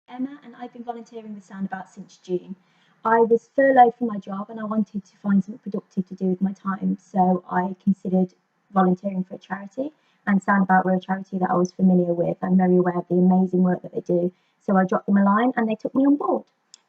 Emma, and I've been volunteering with Soundabout since June. I was furloughed from my job and I wanted to find something productive to do with my time, so I considered volunteering for a charity. And Soundabout were a charity that I was familiar with. I'm very aware of the amazing work that they do, so I dropped them a line and they took me on board.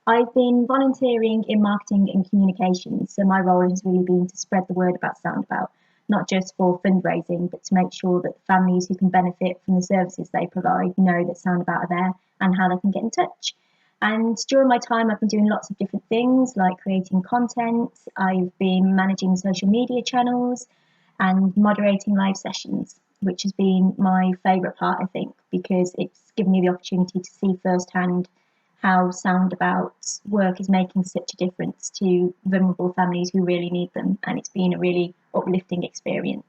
I've been volunteering in marketing and communications, so my role has really been to spread the word about Soundabout, not just for fundraising, but to make sure that families who can benefit from the services they provide know that Soundabout are there and how they can get in touch. And during my time, I've been doing lots of different things like creating content, I've been managing social media channels, and moderating live sessions, which has been my favourite part, I think, because it's given me the opportunity to see firsthand how Soundabout's work is making such a difference to vulnerable families who really need them, and it's been a really uplifting experience.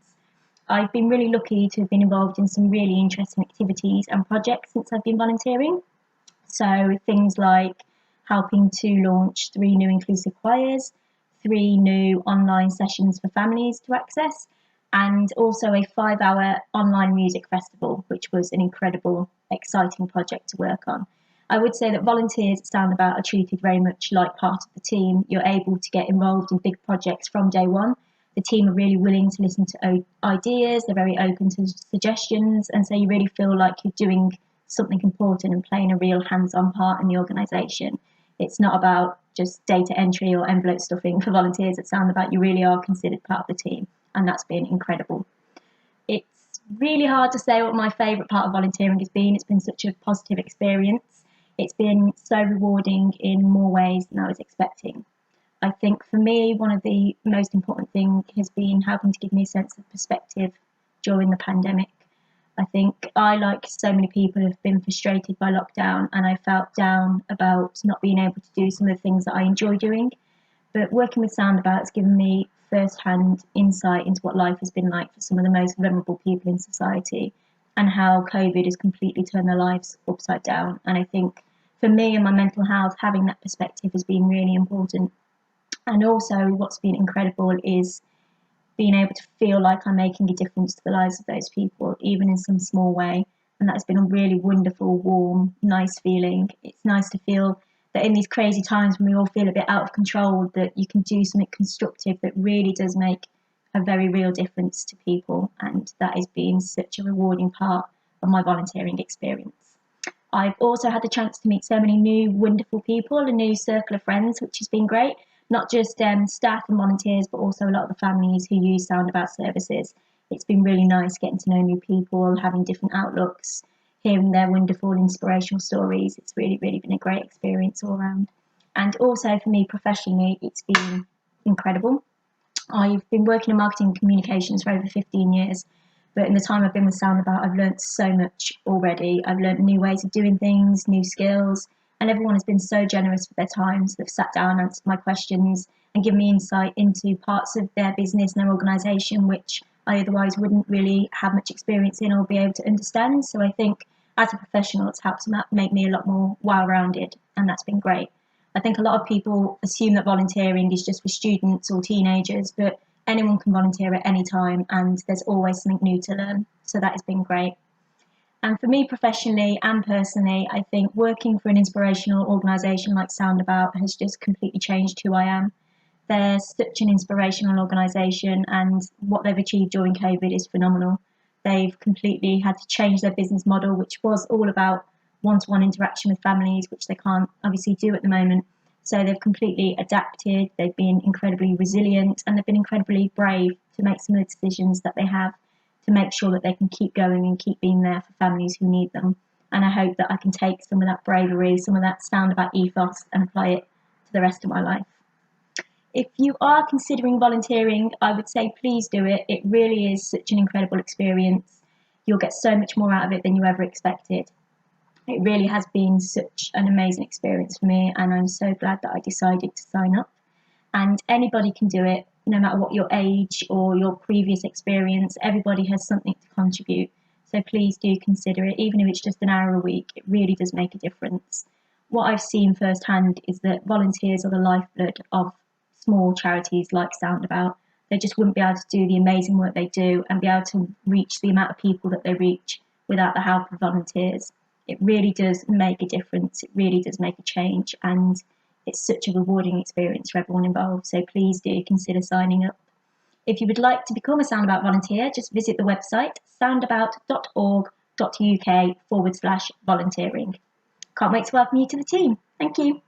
I've been really lucky to have been involved in some really interesting activities and projects since I've been volunteering. So things like helping to launch 3 new inclusive choirs, 3 new online sessions for families to access, and also a 5-hour online music festival, which was an incredible, exciting project to work on. I would say that volunteers at Soundabout are treated very much like part of the team. You're able to get involved in big projects from day one. The team are really willing to listen to ideas, they're very open to suggestions, and so you really feel like you're doing something important and playing a real hands-on part in the organisation. It's not about just data entry or envelope stuffing for volunteers at Soundabout. You really are considered part of the team, and that's been incredible. It's really hard to say what my favourite part of volunteering has been. It's been such a positive experience. It's been so rewarding in more ways than I was expecting. I think for me, one of the most important things has been helping to give me a sense of perspective during the pandemic. I think I, like so many people, have been frustrated by lockdown, and I felt down about not being able to do some of the things that I enjoy doing. But working with Soundabout has given me first-hand insight into what life has been like for some of the most vulnerable people in society, and how COVID has completely turned their lives upside down. And I think for me and my mental health, having that perspective has been really important. And also, what's been incredible is being able to feel like I'm making a difference to the lives of those people, even in some small way. And that's been a really wonderful, warm, nice feeling. It's nice to feel that in these crazy times when we all feel a bit out of control, that you can do something constructive that really does make a very real difference to people. And that has been such a rewarding part of my volunteering experience. I've also had the chance to meet so many new wonderful people, a new circle of friends, which has been great. Not just staff and volunteers, but also a lot of the families who use Soundabout services. It's been really nice getting to know new people, having different outlooks, hearing their wonderful inspirational stories. It's really, really been a great experience all around. And also for me professionally, it's been incredible. I've been working in marketing and communications for over 15 years, but in the time I've been with Soundabout, I've learned so much already. I've learned new ways of doing things, new skills, and everyone has been so generous with their time. So they've sat down, answered my questions, and given me insight into parts of their business and their organisation, which I otherwise wouldn't really have much experience in or be able to understand. So I think as a professional, it's helped to make me a lot more well-rounded, and that's been great. I think a lot of people assume that volunteering is just for students or teenagers, but anyone can volunteer at any time, and there's always something new to learn. So that has been great. And for me professionally and personally, I think working for an inspirational organisation like Soundabout has just completely changed who I am. They're such an inspirational organisation, and what they've achieved during COVID is phenomenal. They've completely had to change their business model, which was all about one-to-one interaction with families, which they can't obviously do at the moment. So they've completely adapted, they've been incredibly resilient, and they've been incredibly brave to make some of the decisions that they have to make sure that they can keep going and keep being there for families who need them. And I hope that I can take some of that bravery, some of that Soundabout ethos, and apply it to the rest of my life. If you are considering volunteering, I would say please do it. It really is such an incredible experience. You'll get so much more out of it than you ever expected. It really has been such an amazing experience for me, and I'm so glad that I decided to sign up. And anybody can do it, no matter what your age or your previous experience. Everybody has something to contribute. So please do consider it, even if it's just an hour a week. It really does make a difference. What I've seen firsthand is that volunteers are the lifeblood of small charities like Soundabout. They just wouldn't be able to do the amazing work they do and be able to reach the amount of people that they reach without the help of volunteers. It really does make a difference. It really does make a change, and it's such a rewarding experience for everyone involved. So please do consider signing up. If you would like to become a Soundabout volunteer, just visit the website soundabout.org.uk/volunteering. Can't wait to welcome you to the team. Thank you.